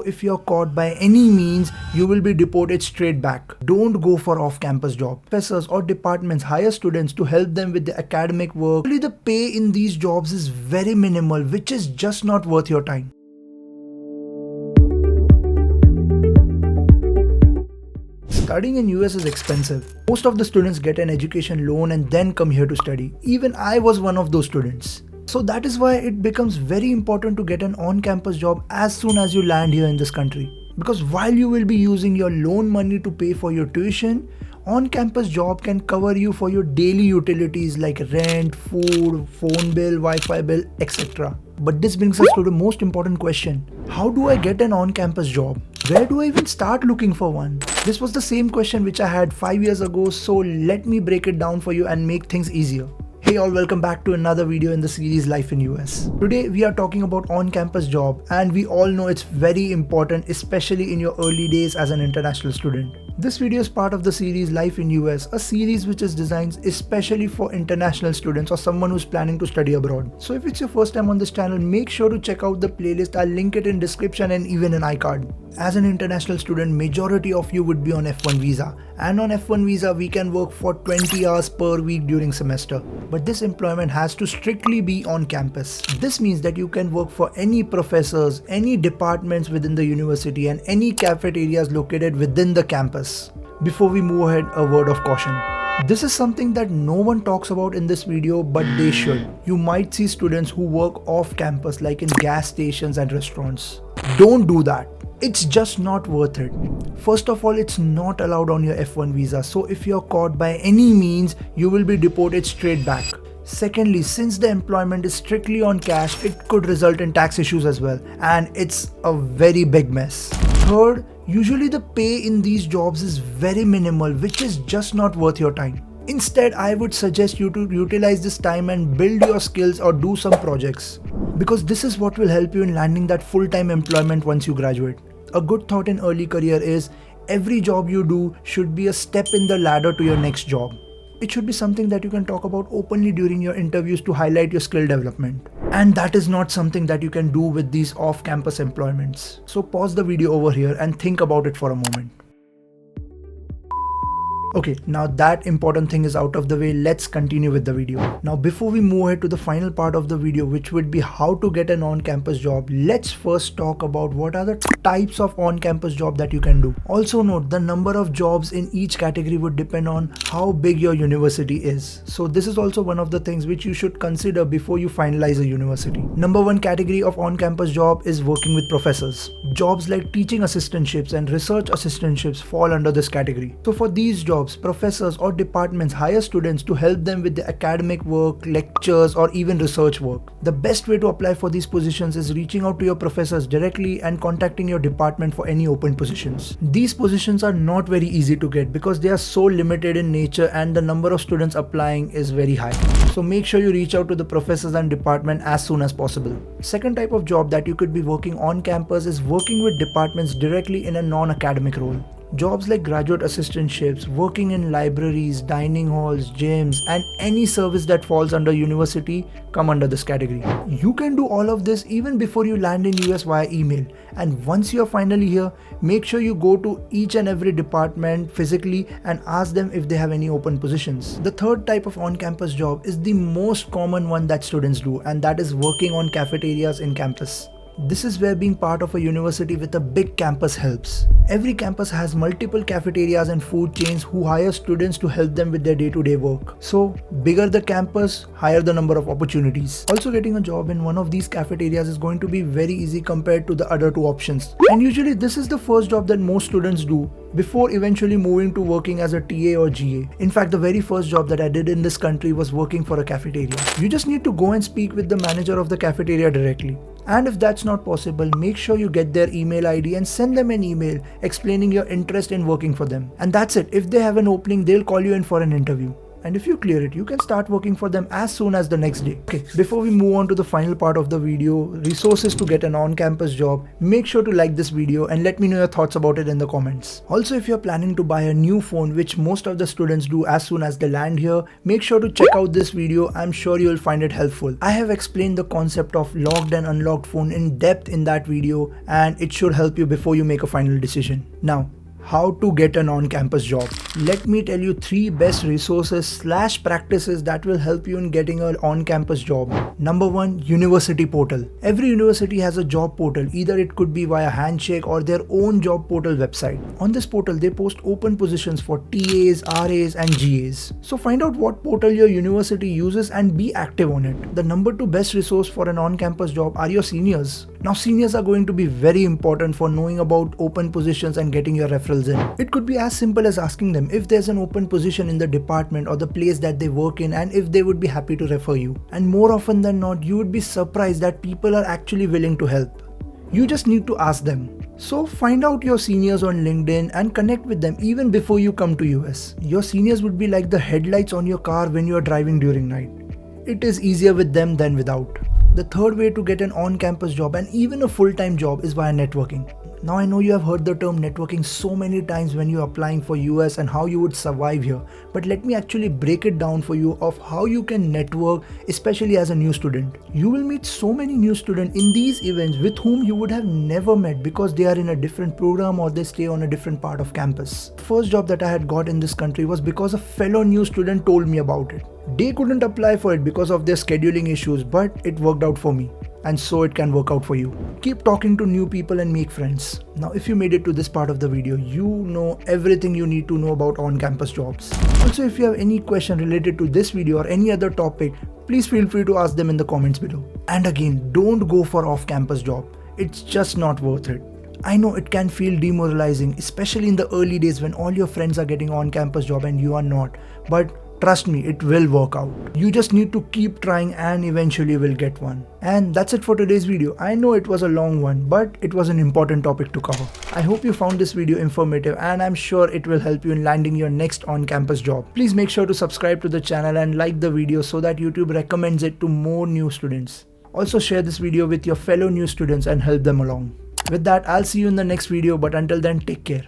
if you're caught by any means, you will be deported straight back. Don't go for off-campus job. Professors or departments hire students to help them with the academic work. Really, the pay in these jobs is very minimal, which is just not worth your time. Studying in US is expensive. Most of the students get an education loan and then come here to study. Even I was one of those students. So that is why it becomes very important to get an on-campus job as soon as you land here in this country. Because while you will be using your loan money to pay for your tuition, on-campus job can cover you for your daily utilities like rent, food, phone bill, Wi-Fi bill, etc. But this brings us to the most important question. How do I get an on-campus job? Where do I even start looking for one? This was the same question which I had 5 years ago, so let me break it down for you and make things easier. Hey all, welcome back to another video in the series Life in US. Today we are talking about on-campus job, and we all know it's very important, especially in your early days as an international student. This video is part of the series Life in US, a series which is designed especially for international students or someone who's planning to study abroad. So if it's your first time on this channel, make sure to check out the playlist. I'll link it in description and even an iCard. As an international student, majority of you would be on F1 visa, and on F1 visa we can work for 20 hours per week during semester. But this employment has to strictly be on campus. This means that you can work for any professors, any departments within the university, and any cafeterias located within the campus. Before we move ahead, a word of caution. This is something that no one talks about in this video, but they should. You might see students who work off campus, like in gas stations and restaurants. Don't do that. It's just not worth it. First of all, it's not allowed on your F1 visa, so if you're caught by any means, you will be deported straight back. Secondly, since the employment is strictly on cash, it could result in tax issues as well, and it's a very big mess. Third, usually the pay in these jobs is very minimal, which is just not worth your time. Instead, I would suggest you to utilize this time and build your skills or do some projects, because this is what will help you in landing that full-time employment once you graduate. A good thought in early career is every job you do should be a step in the ladder to your next job. It should be something that you can talk about openly during your interviews to highlight your skill development. And that is not something that you can do with these off-campus employments. So pause the video over here and think about it for a moment. Okay, now that important thing is out of the way, let's continue with the video. Now before we move ahead to the final part of the video, which would be how to get an on-campus job, let's first talk about what are the types of on-campus job that you can do. Also note, the number of jobs in each category would depend on how big your university is. So this is also one of the things which you should consider before you finalize a university. Number one category of on-campus job is working with professors. Jobs like teaching assistantships and research assistantships fall under this category. So for these jobs, professors or departments hire students to help them with the academic work, lectures, or even research work. The best way to apply for these positions is reaching out to your professors directly and contacting your department for any open positions. These positions are not very easy to get because they are so limited in nature and the number of students applying is very high. So make sure you reach out to the professors and department as soon as possible. Second type of job that you could be working on campus is working with departments directly in a non-academic role. Jobs like graduate assistantships, working in libraries, dining halls, gyms, and any service that falls under university come under this category. You can do all of this even before you land in US via email. And once you are finally here, make sure you go to each and every department physically and ask them if they have any open positions. The third type of on-campus job is the most common one that students do, and that is working on cafeterias in campus. This is where being part of a university with a big campus helps. Every campus has multiple cafeterias and food chains who hire students to help them with their day-to-day work. So, bigger the campus, higher the number of opportunities. Also, getting a job in one of these cafeterias is going to be very easy compared to the other two options. And usually this is the first job that most students do before eventually moving to working as a TA or GA. In fact, the very first job that I did in this country was working for a cafeteria. You just need to go and speak with the manager of the cafeteria directly. And if that's not possible, make sure you get their email ID and send them an email explaining your interest in working for them. And that's it. If they have an opening, they'll call you in for an interview. and if you clear it, you can start working for them as soon as the next day. Okay, before we move on to the final part of the video, resources to get an on-campus job, make sure to like this video and let me know your thoughts about it in the comments. Also, if you're planning to buy a new phone, which most of the students do as soon as they land here, make sure to check out this video. I'm sure you'll find it helpful. I have explained the concept of locked and unlocked phone in depth in that video, and it should help you before you make a final decision. Now, how to get an on-campus job. Let me tell you 3 best resources / practices that will help you in getting an on-campus job. Number 1, university portal. Every university has a job portal. Either it could be via Handshake or their own job portal website. On this portal, they post open positions for TAs, RAs and GAs. So find out what portal your university uses and be active on it. The number 2 best resource for an on-campus job are your seniors. Now, seniors are going to be very important for knowing about open positions and getting your referrals in. It could be as simple as asking them if there's an open position in the department or the place that they work in and if they would be happy to refer you. And more often than not, you would be surprised that people are actually willing to help. You just need to ask them. So find out your seniors on LinkedIn and connect with them even before you come to US. Your seniors would be like the headlights on your car when you are driving during night. It is easier with them than without. The third way to get an on-campus job and even a full-time job is via networking. Now I know you have heard the term networking so many times when you're applying for US and how you would survive here, but let me actually break it down for you of how you can network, especially as a new student. You will meet so many new students in these events with whom you would have never met because they are in a different program or they stay on a different part of campus. The first job that I had got in this country was because a fellow new student told me about it. They couldn't apply for it because of their scheduling issues, but it worked out for me. And so it can work out for you. Keep talking to new people and make friends. Now, if you made it to this part of the video, you know everything you need to know about on-campus jobs. Also, if you have any question related to this video or any other topic, please feel free to ask them in the comments below. And again, don't go for off-campus job. It's just not worth it. I know it can feel demoralizing, especially in the early days when all your friends are getting on-campus job and you are not. But trust me, it will work out. You just need to keep trying and eventually will get one. And that's it for today's video. I know it was a long one, but it was an important topic to cover. I hope you found this video informative and I'm sure it will help you in landing your next on-campus job. Please make sure to subscribe to the channel and like the video so that YouTube recommends it to more new students. Also share this video with your fellow new students and help them along. With that, I'll see you in the next video, but until then, take care.